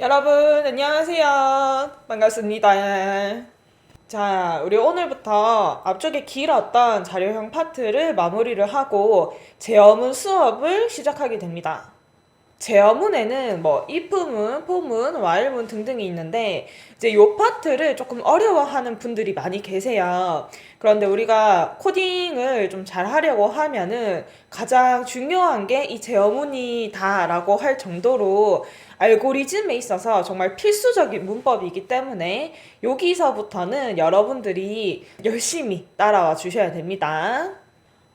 여러분, 안녕하세요. 반갑습니다. 자, 우리 오늘부터 앞쪽에 길었던 자료형 파트를 마무리를 하고 제어문 수업을 시작하게 됩니다. 제어문에는 뭐 if문, for문, while문 등등이 있는데 이제 요 파트를 조금 어려워하는 분들이 많이 계세요. 그런데 우리가 코딩을 좀 잘 하려고 하면은 가장 중요한 게 이 제어문이다라고 할 정도로 알고리즘에 있어서 정말 필수적인 문법이기 때문에 여기서부터는 여러분들이 열심히 따라와 주셔야 됩니다.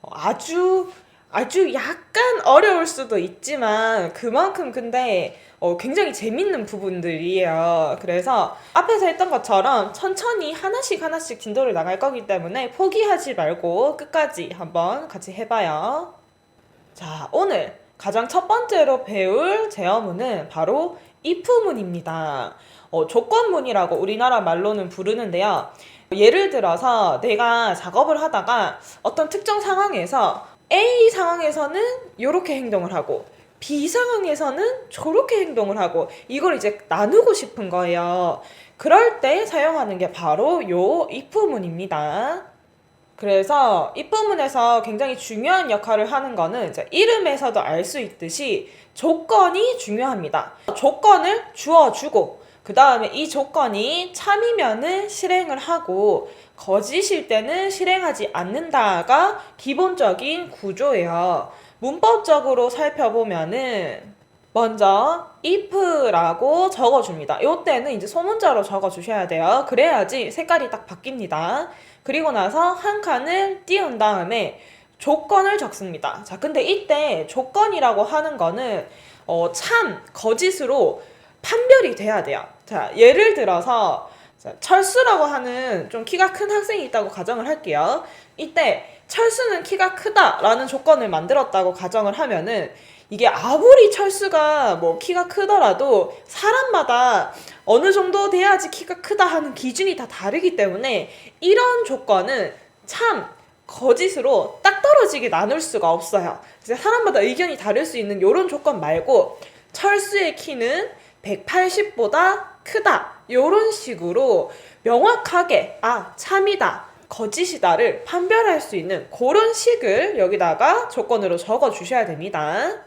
아주 약간 어려울 수도 있지만 그만큼 근데 굉장히 재밌는 부분들이에요. 그래서 앞에서 했던 것처럼 천천히 하나씩 진도를 나갈 거기 때문에 포기하지 말고 끝까지 한번 같이 해봐요. 자, 오늘 가장 첫 번째로 배울 제어문은 바로 if문입니다. 조건문이라고 우리나라 말로는 부르는데요. 예를 들어서 내가 작업을 하다가 어떤 특정 상황에서 A 상황에서는 이렇게 행동을 하고 B 상황에서는 저렇게 행동을 하고 이걸 이제 나누고 싶은 거예요. 그럴 때 사용하는 게 바로 요 if문입니다. 그래서 이 부분에서 굉장히 중요한 역할을 하는 거는 이제 이름에서도 알 수 있듯이 조건이 중요합니다. 조건을 주어주고 그 다음에 이 조건이 참이면은 실행을 하고 거짓일 때는 실행하지 않는다가 기본적인 구조예요. 문법적으로 살펴보면은 먼저 if라고 적어줍니다. 이때는 이제 소문자로 적어주셔야 돼요. 그래야지 색깔이 딱 바뀝니다. 그리고 나서 한 칸을 띄운 다음에 조건을 적습니다. 자, 근데 이때 조건이라고 하는 거는 참, 거짓으로 판별이 돼야 돼요. 자, 예를 들어서 철수라고 하는 좀 키가 큰 학생이 있다고 가정을 할게요. 이때 철수는 키가 크다라는 조건을 만들었다고 가정을 하면은 이게 아무리 철수가 뭐 키가 크더라도 사람마다 어느 정도 돼야지 키가 크다 하는 기준이 다 다르기 때문에 이런 조건은 참 거짓으로 딱 떨어지게 나눌 수가 없어요. 사람마다 의견이 다를 수 있는 이런 조건 말고 철수의 키는 180보다 크다 이런 식으로 명확하게 참이다 거짓이다를 판별할 수 있는 그런 식을 여기다가 조건으로 적어 주셔야 됩니다.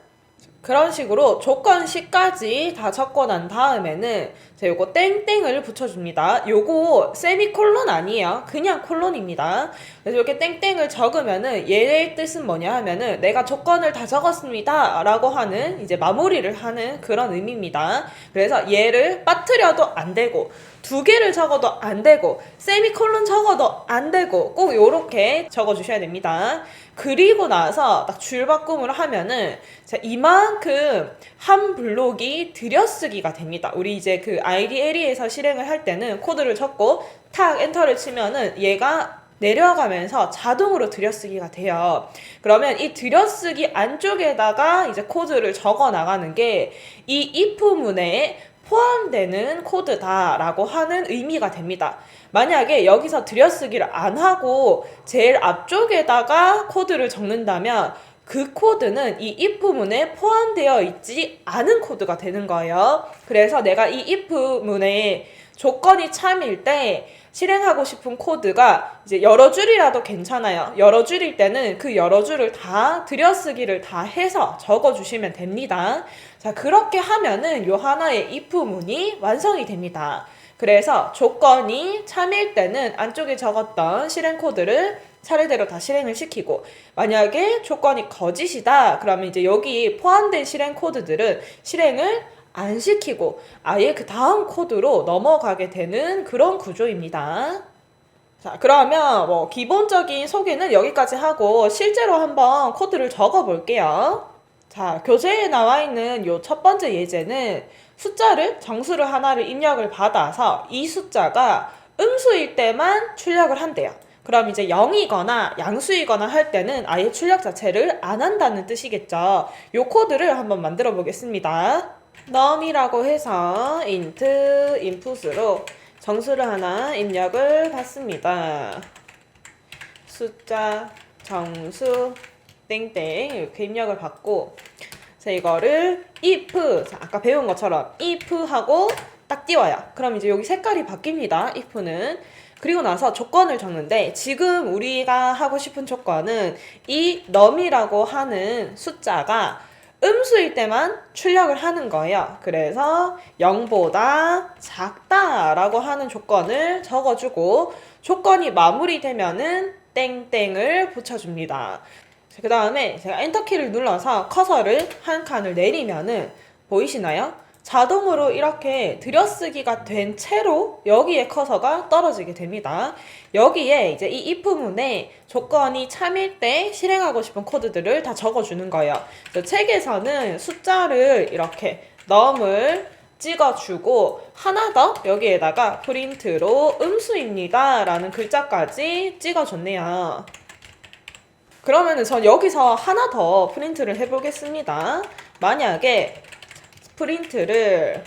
그런 식으로 조건식까지 다 적고 난 다음에는 제가 요거 땡땡을 붙여줍니다. 요거 세미콜론 아니에요. 그냥 콜론입니다. 그래서 이렇게 땡땡을 적으면은 얘의 뜻은 뭐냐 하면은 내가 조건을 다 적었습니다 라고 하는 이제 마무리를 하는 그런 의미입니다. 그래서 얘를 빠뜨려도 안 되고 두 개를 적어도 안 되고 세미콜론 적어도 안 되고 꼭 요렇게 적어주셔야 됩니다. 그리고 나서 딱 줄바꿈을 하면은 자, 이만큼 한 블록이 들여쓰기가 됩니다. 우리 이제 그 IDLE에서 실행을 할 때는 코드를 적고 탁 엔터를 치면은 얘가 내려가면서 자동으로 들여쓰기가 돼요. 그러면 이 들여쓰기 안쪽에다가 이제 코드를 적어 나가는 게 이 if문에 포함되는 코드다라고 하는 의미가 됩니다. 만약에 여기서 들여쓰기를 안 하고 제일 앞쪽에다가 코드를 적는다면 그 코드는 이 if문에 포함되어 있지 않은 코드가 되는 거예요. 그래서 내가 이 if문에 조건이 참일 때 실행하고 싶은 코드가 이제 여러 줄이라도 괜찮아요. 여러 줄일 때는 그 여러 줄을 다 들여쓰기를 다 해서 적어주시면 됩니다. 자, 그렇게 하면은 요 하나의 if문이 완성이 됩니다. 그래서 조건이 참일 때는 안쪽에 적었던 실행 코드를 차례대로 다 실행을 시키고 만약에 조건이 거짓이다 그러면 이제 여기 포함된 실행 코드들은 실행을 안 시키고 아예 그 다음 코드로 넘어가게 되는 그런 구조입니다. 자, 그러면 뭐 기본적인 소개는 여기까지 하고 실제로 한번 코드를 적어 볼게요. 자, 교재에 나와 있는 요 첫 번째 예제는 숫자를 정수를 하나를 입력을 받아서 이 숫자가 음수일 때만 출력을 한대요. 그럼 이제 0이거나 양수이거나 할 때는 아예 출력 자체를 안 한다는 뜻이겠죠. 요 코드를 한번 만들어 보겠습니다. num이라고 해서 int, input으로 정수를 하나 입력을 받습니다. 숫자, 정수, 땡땡 이렇게 입력을 받고 자, 이거를 if, 자, 아까 배운 것처럼 if 하고 딱 띄워요. 그럼 이제 여기 색깔이 바뀝니다. if는. 그리고 나서 조건을 적는데 지금 우리가 하고 싶은 조건은 이 num이라고 하는 숫자가 음수일 때만 출력을 하는 거예요. 그래서 0보다 작다라고 하는 조건을 적어주고 조건이 마무리되면은 땡땡을 붙여줍니다. 그 다음에 제가 엔터키를 눌러서 커서를 한 칸을 내리면은 보이시나요? 자동으로 이렇게 들여쓰기가 된 채로 여기에 커서가 떨어지게 됩니다. 여기에 이제 이 if문에 조건이 참일 때 실행하고 싶은 코드들을 다 적어주는 거예요. 책에서는 숫자를 이렇게 num을 찍어주고 하나 더 여기에다가 프린트로 음수입니다 라는 글자까지 찍어줬네요. 그러면은 전 여기서 하나 더 프린트를 해보겠습니다. 만약에 프린트를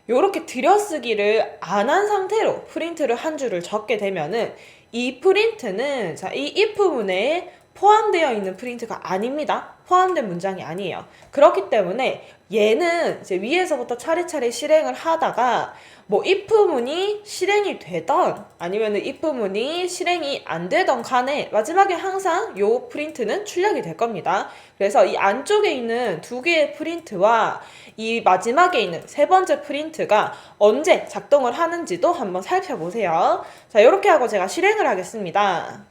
요렇게 들여쓰기를 안 한 상태로 프린트를 한 줄을 적게 되면은 이 프린트는 자, 이 if문에 포함되어 있는 프린트가 아닙니다. 포함된 문장이 아니에요. 그렇기 때문에 얘는 이제 위에서부터 차례차례 실행을 하다가 뭐 if문이 실행이 되던 아니면 if문이 실행이 안 되던 간에 마지막에 항상 요 프린트는 출력이 될 겁니다. 그래서 이 안쪽에 있는 두 개의 프린트와 이 마지막에 있는 세 번째 프린트가 언제 작동을 하는지도 한번 살펴보세요. 자, 이렇게 하고 제가 실행을 하겠습니다.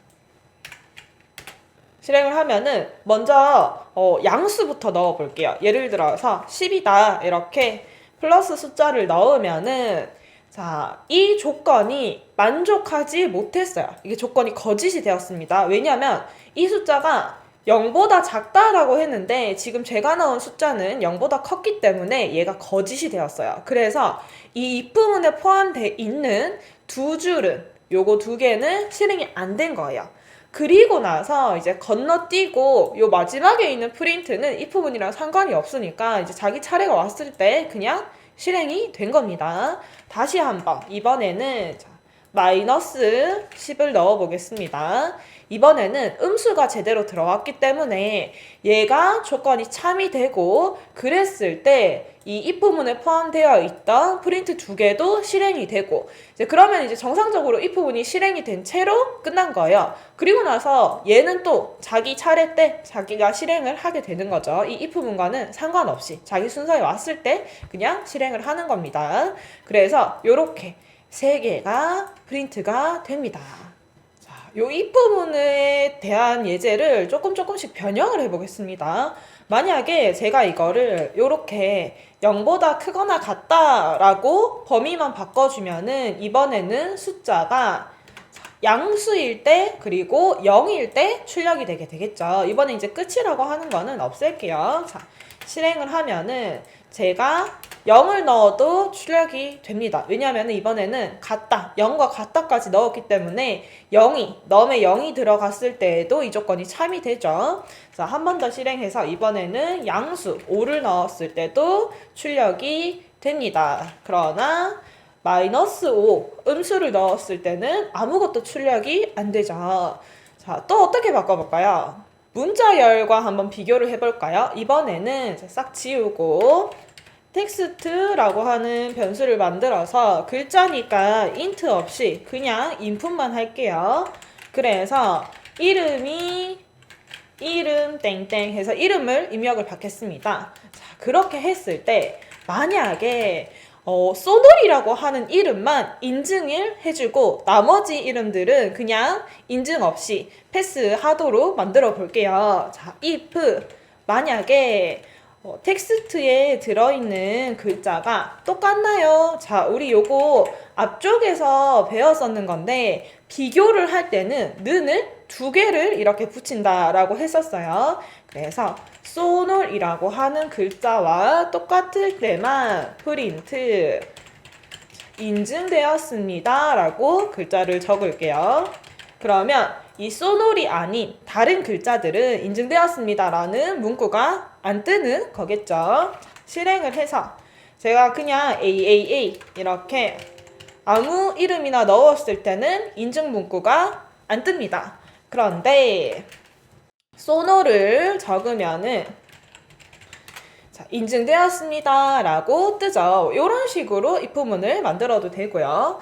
실행을 하면은 먼저 양수부터 넣어 볼게요. 예를 들어서 10이다 이렇게 플러스 숫자를 넣으면은 자, 이 조건이 만족하지 못했어요. 이게 조건이 거짓이 되었습니다. 왜냐하면 이 숫자가 0보다 작다라고 했는데 지금 제가 넣은 숫자는 0보다 컸기 때문에 얘가 거짓이 되었어요. 그래서 이 if문에 포함되어 있는 두 줄은 요거 두 개는 실행이 안 된 거예요. 그리고 나서 이제 건너뛰고 요 마지막에 있는 프린트는 if문이랑 상관이 없으니까 이제 자기 차례가 왔을 때 그냥 실행이 된 겁니다. 다시 한번 이번에는 마이너스 10을 넣어 보겠습니다. 이번에는 음수가 제대로 들어왔기 때문에 얘가 조건이 참이 되고 그랬을 때 이 if문에 포함되어 있던 프린트 두 개도 실행이 되고 이제 그러면 이제 정상적으로 if문이 실행이 된 채로 끝난 거예요. 그리고 나서 얘는 또 자기 차례 때 자기가 실행을 하게 되는 거죠. 이 if문과는 상관없이 자기 순서에 왔을 때 그냥 실행을 하는 겁니다. 그래서 요렇게 세 개가 프린트가 됩니다. 자, 요 if문에 대한 예제를 조금씩 변형을 해보겠습니다. 만약에 제가 이거를 요렇게 0보다 크거나 같다라고 범위만 바꿔주면은 이번에는 숫자가 양수일 때 그리고 0일 때 출력이 되게 되겠죠. 이번에 이제 끝이라고 하는 거는 없앨게요. 자, 실행을 하면은 제가 0을 넣어도 출력이 됩니다. 왜냐하면 이번에는 같다, 0과 같다까지 넣었기 때문에 num에 0이 들어갔을 때에도 이 조건이 참이 되죠. 자, 한 번 더 실행해서 이번에는 양수 5를 넣었을 때도 출력이 됩니다. 그러나 마이너스 5 음수를 넣었을 때는 아무것도 출력이 안 되죠. 자, 또 어떻게 바꿔볼까요? 문자열과 한번 비교를 해볼까요? 이번에는 싹 지우고 텍스트라고 하는 변수를 만들어서 글자니까 인트 없이 그냥 인풋만 할게요. 그래서 이름 땡땡 해서 이름을 입력을 받겠습니다. 자, 그렇게 했을 때 만약에 소놀이라고 하는 이름만 인증을 해주고 나머지 이름들은 그냥 인증 없이 패스하도록 만들어 볼게요. 자, if 만약에 텍스트에 들어있는 글자가 똑같나요? 자, 우리 요거 앞쪽에서 배웠었는 건데 비교를 할 때는 는을 두 개를 이렇게 붙인다라고 했었어요. 그래서 소놀이라고 하는 글자와 똑같을 때만 프린트 인증되었습니다 라고 글자를 적을게요. 그러면 이 소놀이 아닌 다른 글자들은 인증되었습니다 라는 문구가 안 뜨는 거겠죠. 실행을 해서 제가 그냥 AAA 이렇게 아무 이름이나 넣었을 때는 인증 문구가 안 뜹니다. 그런데 소노를 적으면은 자, 인증되었습니다 라고 뜨죠. 이런 식으로 입후문을 만들어도 되고요.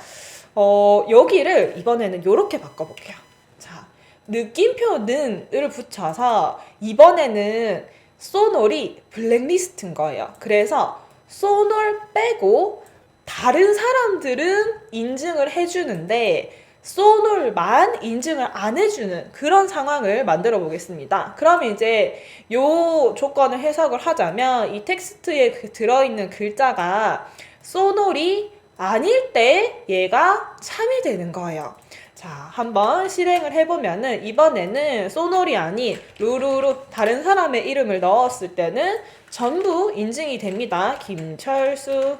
여기를 이번에는 이렇게 바꿔볼게요. 자, 느낌표는을 붙여서 이번에는 소놀이 블랙리스트인 거예요. 그래서 소놀 빼고 다른 사람들은 인증을 해주는데 소놀만 인증을 안 해주는 그런 상황을 만들어 보겠습니다. 그러면 이제 요 조건을 해석을 하자면 이 텍스트에 들어있는 글자가 소놀이 아닐 때 얘가 참이 되는 거예요. 자, 한번 실행을 해보면은 이번에는 소놀이 아닌 루루루 다른 사람의 이름을 넣었을 때는 전부 인증이 됩니다. 김철수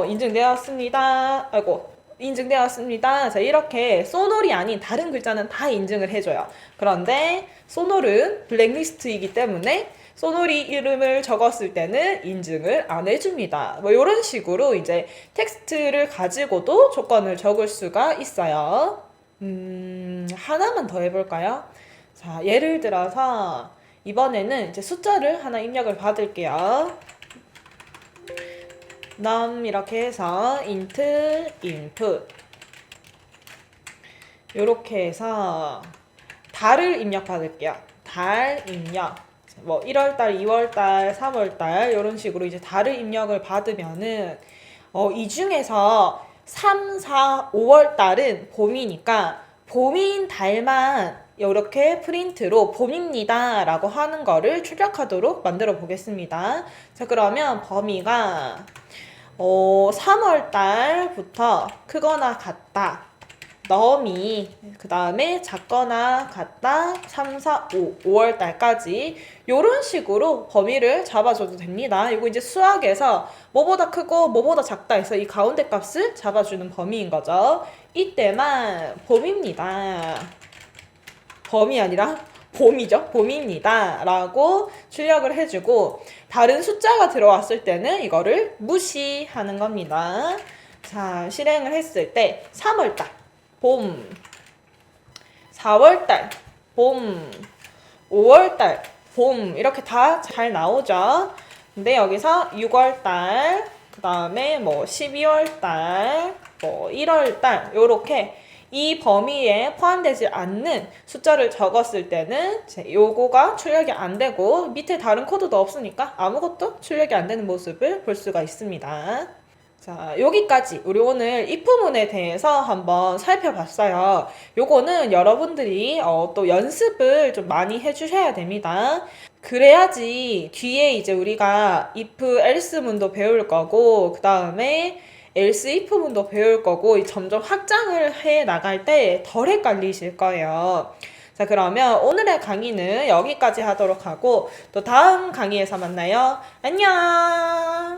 인증되었습니다. 아이고 인증되었습니다. 자, 이렇게 소놀이 아닌 다른 글자는 다 인증을 해줘요. 그런데 소놀은 블랙리스트이기 때문에 소놀이 이름을 적었을 때는 인증을 안 해줍니다. 뭐 이런 식으로 이제 텍스트를 가지고도 조건을 적을 수가 있어요. 하나만 더 해볼까요? 자, 예를 들어서 이번에는 이제 숫자를 하나 입력을 받을게요. 이렇게 해서 int input 요렇게 해서 달을 입력 받을게요. 달 입력 뭐 1월달, 2월달, 3월달 이런 식으로 이제 달을 입력을 받으면은 이 중에서 3, 4, 5월달은 봄이니까 봄인 달만 이렇게 프린트로 봄입니다 라고 하는 거를 출력하도록 만들어 보겠습니다. 자, 그러면 범위가 3월달부터 크거나 같다 너미 그 다음에 작거나 같다 3, 4, 5월달까지 이런 식으로 범위를 잡아줘도 됩니다. 이거 이제 수학에서 뭐보다 크고 뭐보다 작다 해서 이 가운데 값을 잡아주는 범위인 거죠. 이때만 봄입니다. 범이 아니라 봄이죠. 봄입니다 라고 출력을 해주고 다른 숫자가 들어왔을 때는 이거를 무시하는 겁니다. 자, 실행을 했을 때 3월달 봄, 4월달 봄, 5월달 봄 이렇게 다 잘 나오죠. 근데 여기서 6월달 그 다음에 뭐 12월달 뭐 1월달 요렇게 이 범위에 포함되지 않는 숫자를 적었을 때는 요거가 출력이 안 되고 밑에 다른 코드도 없으니까 아무것도 출력이 안 되는 모습을 볼 수가 있습니다. 자, 여기까지 우리 오늘 입후문에 대해서 한번 살펴봤어요. 요거는 여러분들이 또 연습을 좀 많이 해주셔야 됩니다. 그래야지 뒤에 이제 우리가 if, else 문도 배울 거고 그 다음에 else, if 문도 배울 거고 점점 확장을 해 나갈 때 덜 헷갈리실 거예요. 자, 그러면 오늘의 강의는 여기까지 하도록 하고 또 다음 강의에서 만나요. 안녕!